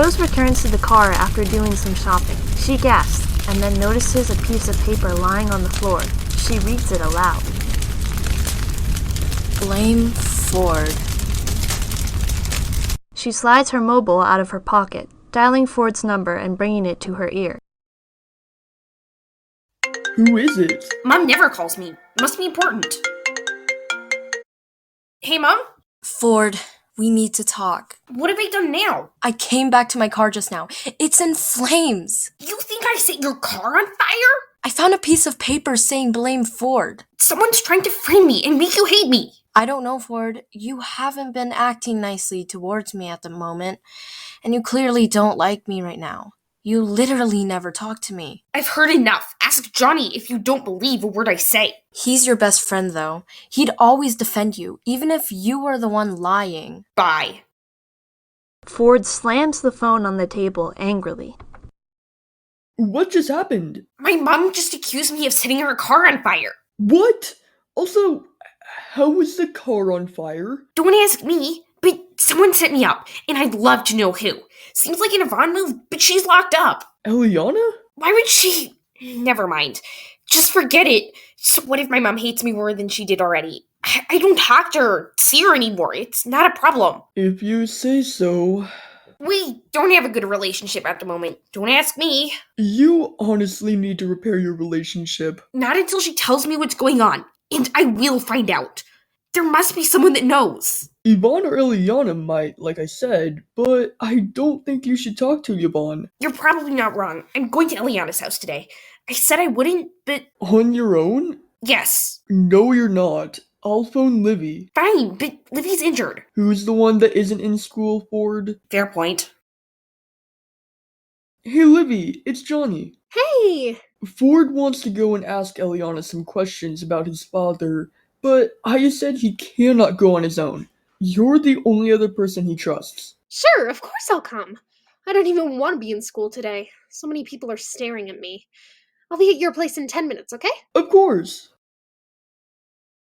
Rose returns to the car after doing some shopping. She gasps and then notices a piece of paper lying on the floor. She reads it aloud. Blame Ford. She slides her mobile out of her pocket, dialing Ford's number and bringing it to her ear. Who is it? Mom never calls me. Must be important. Hey, Mom? Ford, we need to talk. What have I done now? I came back to my car just now. It's in flames. You think I set your car on fire? I found a piece of paper saying blame Ford. Someone's trying to frame me and make you hate me. I don't know, Ford. You haven't been acting nicely towards me at the moment, and you clearly don't like me right now. You literally never talk to me. I've heard enough. Ask Johnny if you don't believe a word I say. He's your best friend, though. He'd always defend you, even if you were the one lying. Bye. Ford slams the phone on the table angrily. What just happened? My mom just accused me of setting her car on fire. What? Also, how was the car on fire? Don't ask me, but someone set me up, and I'd love to know who. Seems like an Yvonne move, but she's locked up. Eliana? Why would she? Never mind. Just forget it. So what if my mom hates me more than she did already? I don't talk to her, see her anymore. It's not a problem. If you say so. We don't have a good relationship at the moment. Don't ask me. You honestly need to repair your relationship. Not until she tells me what's going on. And I will find out. There must be someone that knows. Yvonne or Eliana might, like I said, but I don't think you should talk to Yvonne. You're probably not wrong. I'm going to Eliana's house today. I said I wouldn't, but... On your own? Yes. No, you're not. I'll phone Livy. Fine, but Livy's injured. Who's the one that isn't in school, Ford? Fair point. Hey, Livy, it's Johnny. Hey! Ford wants to go and ask Eliana some questions about his father, but Aya said he cannot go on his own. You're the only other person he trusts. Sure, of course I'll come. I don't even want to be in school today. So many people are staring at me. I'll be at your place in 10 minutes, okay? Of course.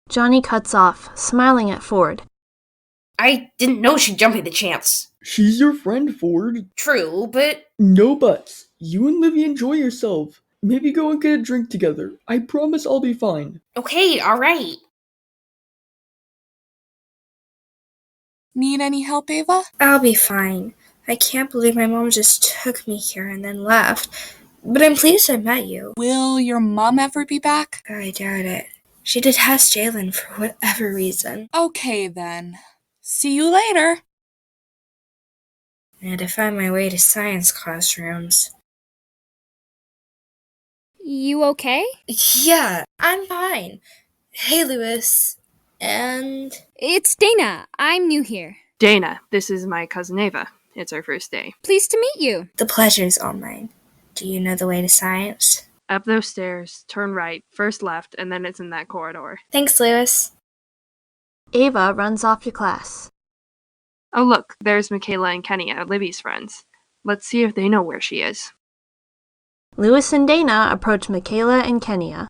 Johnny cuts off, smiling at Ford. I didn't know she'd jump at the chance. She's your friend, Ford. True, but... No buts. You and Livy enjoy yourself. Maybe go and get a drink together. I promise I'll be fine. Okay, alright. Need any help, Ava? I'll be fine. I can't believe my mom just took me here and then left. But I'm pleased I met you. Will your mom ever be back? I doubt it. She detests Jalen for whatever reason. Okay, then. See you later. I had to find my way to science classrooms. You okay? Yeah, I'm fine. Hey, Lewis. And... It's Dana. I'm new here. Dana, this is my cousin Ava. It's our first day. Pleased to meet you. The pleasure's all mine. Do you know the way to science? Up those stairs, turn right, first left, and then it's in that corridor. Thanks, Lewis. Ava runs off to class. Oh look, there's Michaela and Kenya, Libby's friends. Let's see if they know where she is. Lewis and Dana approach Michaela and Kenya.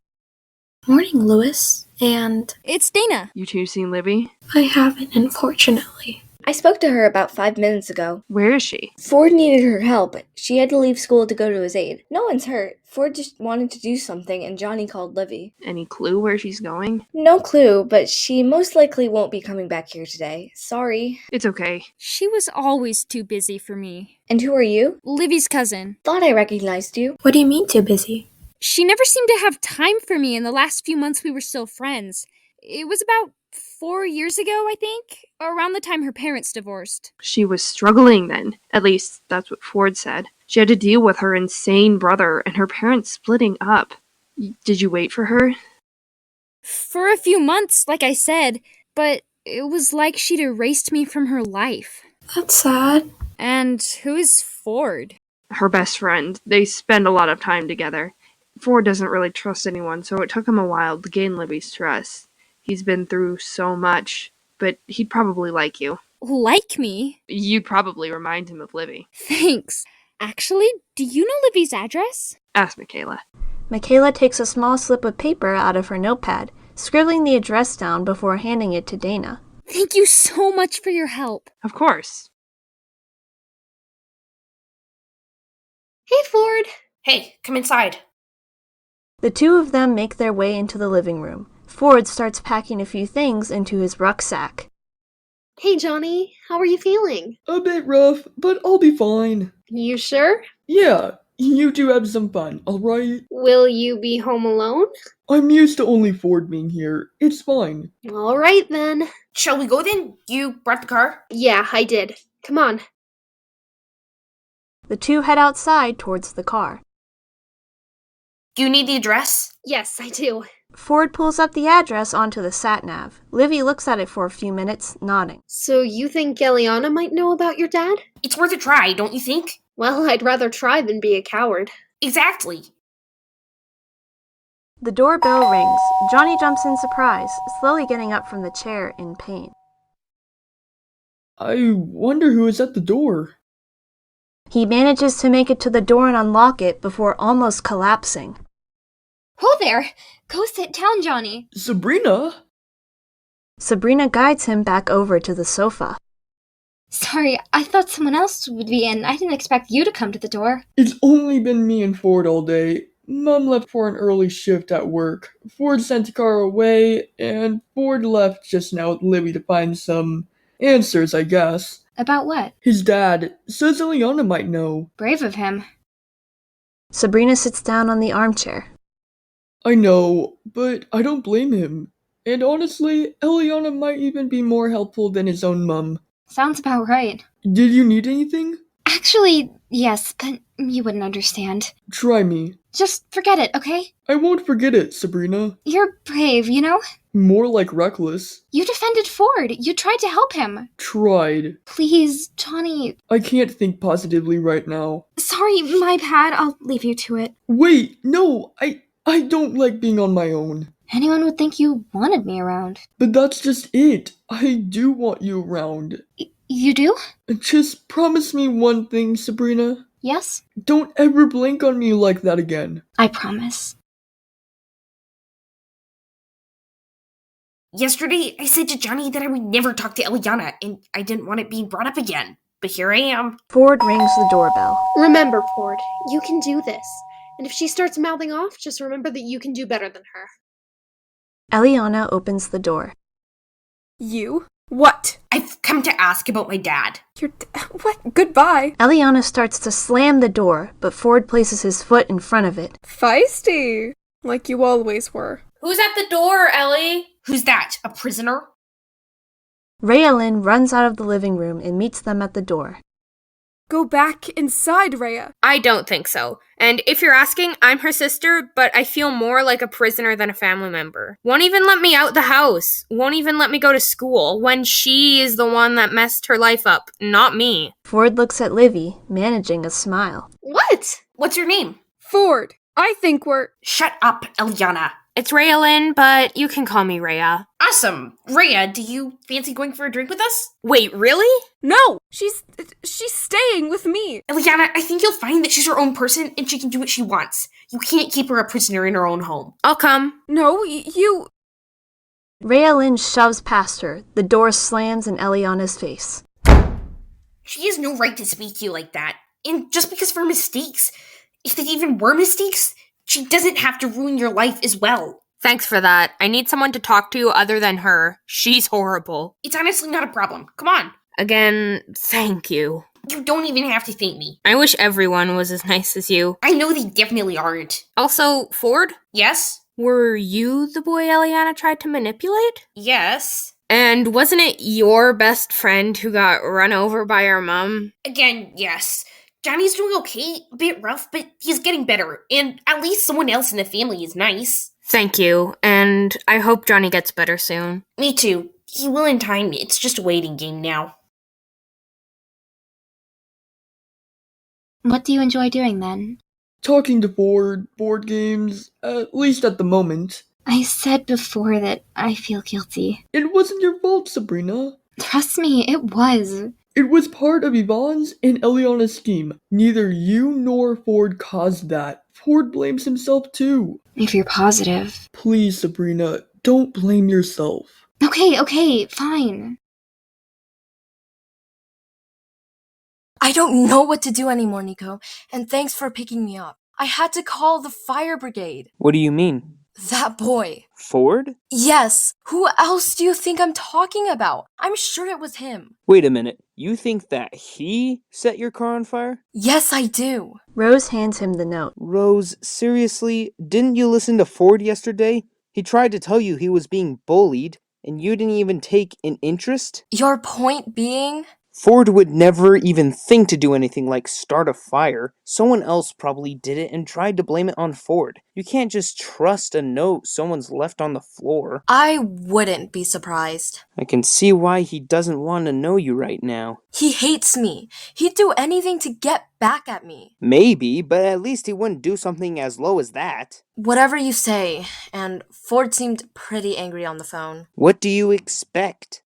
Morning, Lewis. And... It's Dana. You two seen Libby? I haven't, unfortunately. I spoke to her about 5 minutes ago. Where is she? Ford needed her help. She had to leave school to go to his aid. No one's hurt. Ford just wanted to do something, and Johnny called Livy. Any clue where she's going? No clue, but she most likely won't be coming back here today. Sorry. It's okay. She was always too busy for me. And who are you? Livy's cousin. Thought I recognized you. What do you mean too busy? She never seemed to have time for me in the last few months we were still friends. It was about 4 years ago, I think, around the time her parents divorced. She was struggling then. At least, that's what Ford said. She had to deal with her insane brother and her parents splitting up. Did you wait for her? For a few months, like I said, but it was like she'd erased me from her life. That's sad. And who is Ford? Her best friend. They spend a lot of time together. Ford doesn't really trust anyone, so it took him a while to gain Libby's trust. He's been through so much, but he'd probably like you. Like me? You'd probably remind him of Libby. Thanks. Actually, do you know Livy's address? Ask Michaela. Michaela takes a small slip of paper out of her notepad, scribbling the address down before handing it to Dana. Thank you so much for your help. Of course. Hey, Ford! Hey, come inside. The two of them make their way into the living room. Ford starts packing a few things into his rucksack. Hey, Johnny. How are you feeling? A bit rough, but I'll be fine. You sure? Yeah, you two have some fun, alright? Will you be home alone? I'm used to only Ford being here. It's fine. All right, then. Shall we go then? You brought the car? Yeah, I did. Come on. The two head outside towards the car. Do you need the address? Yes, I do. Ford pulls up the address onto the sat-nav. Livy looks at it for a few minutes, nodding. So you think Eliana might know about your dad? It's worth a try, don't you think? Well, I'd rather try than be a coward. Exactly. The doorbell rings. Johnny jumps in surprise, slowly getting up from the chair in pain. I wonder who is at the door. He manages to make it to the door and unlock it before almost collapsing. Whoa there! Go sit down, Johnny. Sabrina? Sabrina guides him back over to the sofa. Sorry, I thought someone else would be in. I didn't expect you to come to the door. It's only been me and Ford all day. Mom left for an early shift at work. Ford sent the car away, and Ford left just now with Libby to find some answers, I guess. About what? His dad says Eliana might know. Brave of him. Sabrina sits down on the armchair. I know, but I don't blame him. And honestly, Eliana might even be more helpful than his own mum. Sounds about right. Did you need anything? Actually, yes, but you wouldn't understand. Try me. Just forget it, okay? I won't forget it, Sabrina. You're brave, you know? More like reckless. You defended Ford. You tried to help him. Tried. Please, Johnny. I can't think positively right now. Sorry, my bad. I'll leave you to it. Wait, no, I don't like being on my own. Anyone would think you wanted me around. But that's just it. I do want you around. You do? Just promise me one thing, Sabrina. Yes? Don't ever blink on me like that again. I promise. Yesterday, I said to Johnny that I would never talk to Eliana, and I didn't want it being brought up again. But here I am. Ford rings the doorbell. Remember, Ford, you can do this. And if she starts mouthing off, just remember that you can do better than her. Eliana opens the door. You? What? I've come to ask about my dad. What? Goodbye. Eliana starts to slam the door, but Ford places his foot in front of it. Feisty. Like you always were. Who's at the door, Ellie? Who's that? A prisoner? Rhea-Lynn runs out of the living room and meets them at the door. Go back inside, Rhea. I don't think so. And if you're asking, I'm her sister, but I feel more like a prisoner than a family member. Won't even let me out the house. Won't even let me go to school when she is the one that messed her life up, not me. Ford looks at Livy, managing a smile. What? What's your name? Ford. I think we're... Shut up, Eliana. It's Rhea-Lynn, but you can call me Rhea. Awesome. Rhea, do you fancy going for a drink with us? Wait, really? No! She's staying with me. Eliana, I think you'll find that she's her own person and she can do what she wants. You can't keep her a prisoner in her own home. I'll come. No, you... Rhea-Lynn shoves past her. The door slams in Eliana's face. She has no right to speak to you like that. And just because of her mistakes, if they even were mistakes, she doesn't have to ruin your life as well. Thanks for that. I need someone to talk to other than her. She's horrible. It's honestly not a problem. Come on. Again, thank you. You don't even have to thank me. I wish everyone was as nice as you. I know they definitely aren't. Also, Ford? Yes? Were you the boy Eliana tried to manipulate? Yes. And wasn't it your best friend who got run over by our mom? Again, yes. Johnny's doing okay, a bit rough, but he's getting better, and at least someone else in the family is nice. Thank you, and I hope Johnny gets better soon. Me too. He will in time, it's just a waiting game now. What do you enjoy doing then? Talking to Ford, board games, at least at the moment. I said before that I feel guilty. It wasn't your fault, Sabrina. Trust me, it was. It was part of Yvonne's and Eliana's scheme. Neither you nor Ford caused that. Ford blames himself too. If you're positive. Please, Sabrina, don't blame yourself. Okay, fine. I don't know what to do anymore, Nico, and thanks for picking me up. I had to call the fire brigade. What do you mean? That boy. Ford? Yes. Who else do you think I'm talking about? I'm sure it was him. Wait a minute. You think that he set your car on fire? Yes, I do. Rose hands him the note. Rose, seriously? Didn't you listen to Ford yesterday? He tried to tell you he was being bullied, and you didn't even take an interest? Your point being? Ford would never even think to do anything like start a fire. Someone else probably did it and tried to blame it on Ford. You can't just trust a note someone's left on the floor. I wouldn't be surprised. I can see why he doesn't want to know you right now. He hates me. He'd do anything to get back at me. Maybe, but at least he wouldn't do something as low as that. Whatever you say, and Ford seemed pretty angry on the phone. What do you expect?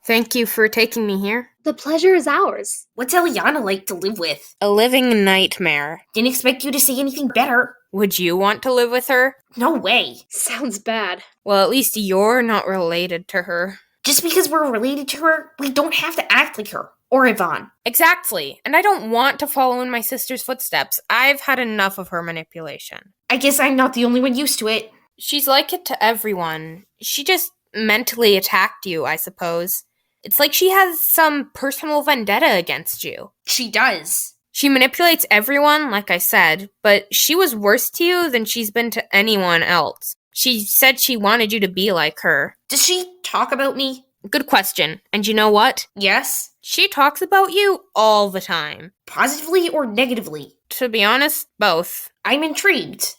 Thank you for taking me here. The pleasure is ours. What's Eliana like to live with? A living nightmare. Didn't expect you to say anything better. Would you want to live with her? No way. Sounds bad. Well, at least you're not related to her. Just because we're related to her, we don't have to act like her. Or Yvonne. Exactly. And I don't want to follow in my sister's footsteps. I've had enough of her manipulation. I guess I'm not the only one used to it. She's like it to everyone. She just mentally attacked you, I suppose. It's like she has some personal vendetta against you. She does. She manipulates everyone, like I said, but she was worse to you than she's been to anyone else. She said she wanted you to be like her. Does she talk about me? Good question. And you know what? Yes? She talks about you all the time. Positively or negatively? To be honest, both. I'm intrigued.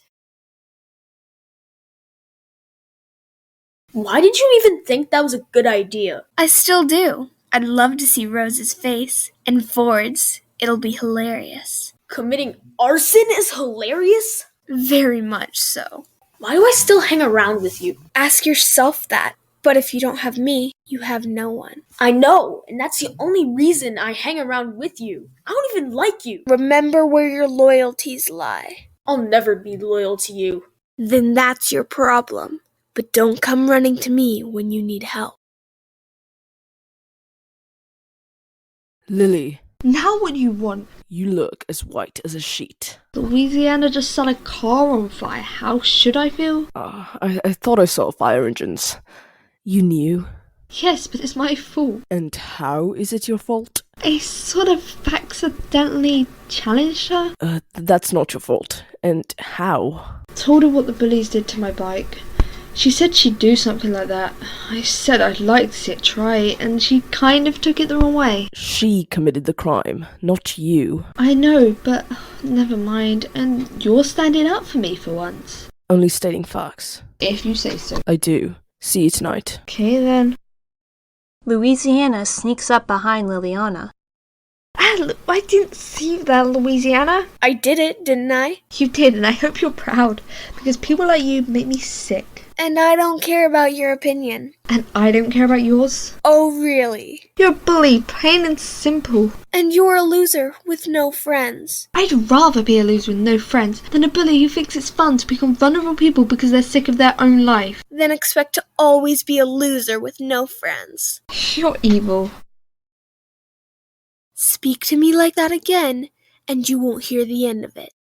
Why did you even think that was a good idea? I still do. I'd love to see Rose's face. And Ford's. It'll be hilarious. Committing arson is hilarious? Very much so. Why do I still hang around with you? Ask yourself that. But if you don't have me, you have no one. I know, and that's the only reason I hang around with you. I don't even like you. Remember where your loyalties lie. I'll never be loyal to you. Then that's your problem. But don't come running to me when you need help. Lily. Now what do you want? You look as white as a sheet. Louisiana just set a car on fire. How should I feel? I thought I saw fire engines. You knew? Yes, but it's my fault. And how is it your fault? I sort of accidentally challenged her. That's not your fault. And how? Told her what the bullies did to my bike. She said she'd do something like that. I said I'd like to see it try, and she kind of took it the wrong way. She committed the crime, not you. I know, but never mind. And you're standing up for me for once. Only stating facts. If you say so. I do. See you tonight. Okay then. Louisiana sneaks up behind Liliana. I didn't see that, Louisiana. I did it, didn't I? You did, and I hope you're proud, because people like you make me sick. And I don't care about your opinion. And I don't care about yours. Oh, really? You're a bully, plain and simple. And you're a loser with no friends. I'd rather be a loser with no friends than a bully who thinks it's fun to pick on vulnerable people because they're sick of their own life. Then expect to always be a loser with no friends. You're evil. Speak to me like that again, and you won't hear the end of it.